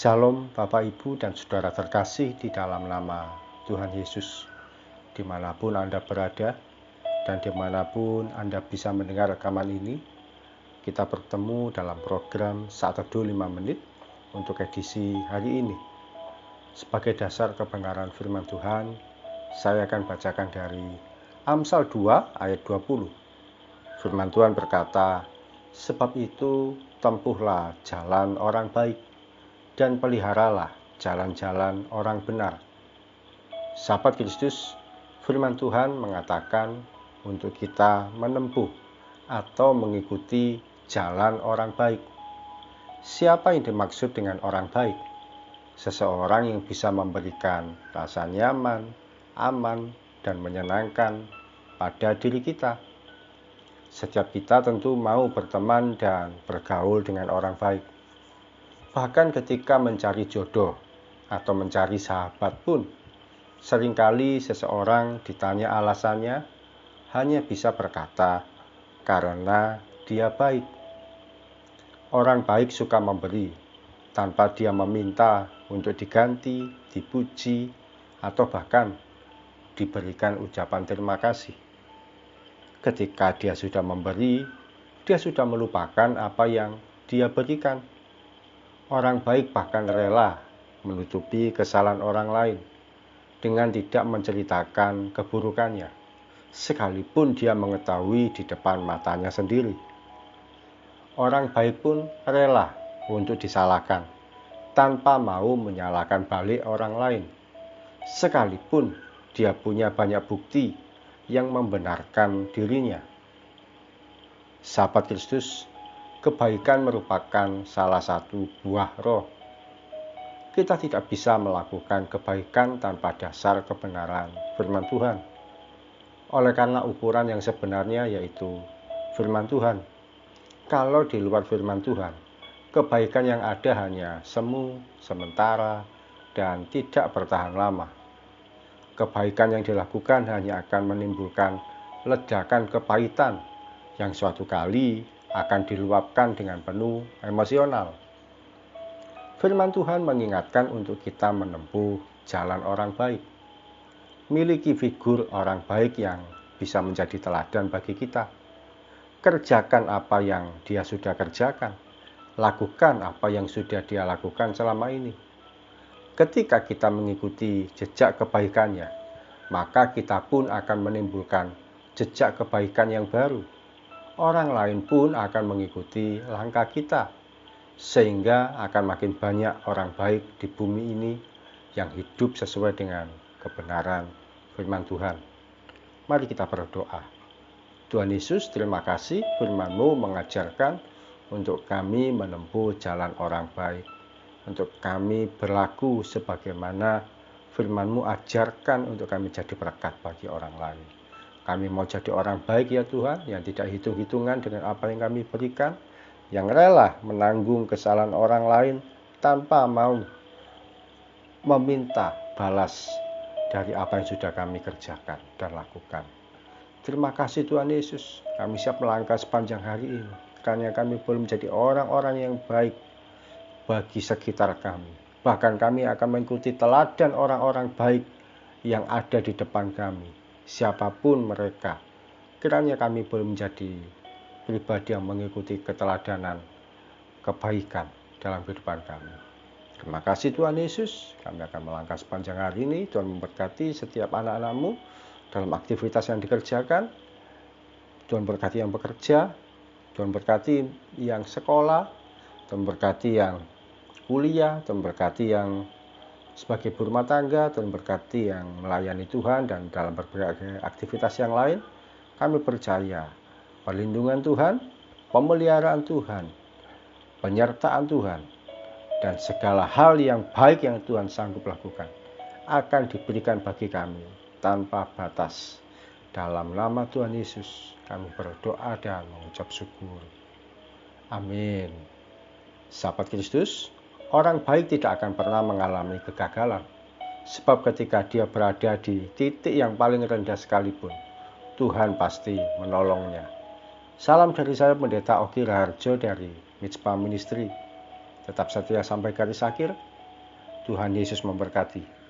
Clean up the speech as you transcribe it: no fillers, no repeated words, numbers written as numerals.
Shalom Bapak Ibu dan Saudara terkasih di dalam nama Tuhan Yesus. Dimanapun Anda berada dan dimanapun Anda bisa mendengar rekaman ini, kita bertemu dalam program Saat Teduh 5 Menit untuk edisi hari ini. Sebagai dasar kebenaran firman Tuhan, saya akan bacakan dari Amsal 2 ayat 20. Firman Tuhan berkata, "Sebab itu tempuhlah jalan orang baik, dan peliharalah jalan-jalan orang benar." Sahabat Kristus, firman Tuhan mengatakan untuk kita menempuh atau mengikuti jalan orang baik. Siapa yang dimaksud dengan orang baik? Seseorang yang bisa memberikan rasa nyaman, aman, dan menyenangkan pada diri kita. Setiap kita tentu mau berteman dan bergaul dengan orang baik. Bahkan ketika mencari jodoh atau mencari sahabat pun, seringkali seseorang ditanya alasannya, hanya bisa berkata, "Karena dia baik." Orang baik suka memberi, tanpa dia meminta untuk diganti, dipuji, atau bahkan diberikan ucapan terima kasih. Ketika dia sudah memberi, dia sudah melupakan apa yang dia berikan. Orang baik bahkan rela menutupi kesalahan orang lain dengan tidak menceritakan keburukannya, sekalipun dia mengetahui di depan matanya sendiri. Orang baik pun rela untuk disalahkan, tanpa mau menyalahkan balik orang lain, sekalipun dia punya banyak bukti yang membenarkan dirinya. Sahabat Kristus, kebaikan merupakan salah satu buah roh. Kita tidak bisa melakukan kebaikan tanpa dasar kebenaran firman Tuhan. Oleh karena ukuran yang sebenarnya yaitu firman Tuhan. Kalau di luar firman Tuhan, kebaikan yang ada hanya semu, sementara, dan tidak bertahan lama. Kebaikan yang dilakukan hanya akan menimbulkan ledakan kepahitan yang suatu kali akan diluapkan dengan penuh emosional. Firman Tuhan mengingatkan untuk kita menempuh jalan orang baik. Miliki figur orang baik yang bisa menjadi teladan bagi kita. Kerjakan apa yang dia sudah kerjakan. Lakukan apa yang sudah dia lakukan selama ini. Ketika kita mengikuti jejak kebaikannya, maka kita pun akan menimbulkan jejak kebaikan yang baru. Orang lain pun akan mengikuti langkah kita, sehingga akan makin banyak orang baik di bumi ini yang hidup sesuai dengan kebenaran firman Tuhan. Mari kita berdoa. Tuhan Yesus, terima kasih firman-Mu mengajarkan untuk kami menempuh jalan orang baik, untuk kami berlaku sebagaimana firman-Mu ajarkan untuk kami jadi berkat bagi orang lain. Kami mau jadi orang baik ya Tuhan, yang tidak hitung-hitungan dengan apa yang kami berikan, yang rela menanggung kesalahan orang lain tanpa mau meminta balas dari apa yang sudah kami kerjakan dan lakukan. Terima kasih Tuhan Yesus, kami siap melangkah sepanjang hari ini, karena kami belum menjadi orang-orang yang baik bagi sekitar kami. Bahkan kami akan mengikuti teladan orang-orang baik yang ada di depan kami. Siapapun mereka, kiranya kami belum menjadi pribadi yang mengikuti keteladanan kebaikan dalam kehidupan kami. Terima kasih Tuhan Yesus, kami akan melangkah sepanjang hari ini. Tuhan memberkati setiap anak-anak-Mu dalam aktivitas yang dikerjakan. Tuhan berkati yang bekerja, Tuhan berkati yang sekolah, Tuhan berkati yang kuliah, Tuhan berkati yang sebagai ibu rumah tangga, Tuhan berkati yang melayani Tuhan dan dalam berbagai aktivitas yang lain. Kami percaya perlindungan Tuhan, pemeliharaan Tuhan, penyertaan Tuhan, dan segala hal yang baik yang Tuhan sanggup lakukan akan diberikan bagi kami tanpa batas. Dalam nama Tuhan Yesus kami berdoa dan mengucap syukur. Amin. Sahabat Kristus, orang baik tidak akan pernah mengalami kegagalan, sebab ketika dia berada di titik yang paling rendah sekalipun, Tuhan pasti menolongnya. Salam dari saya Pendeta Oki Raharjo dari Mitspa Ministry. Tetap setia sampai garis akhir. Tuhan Yesus memberkati.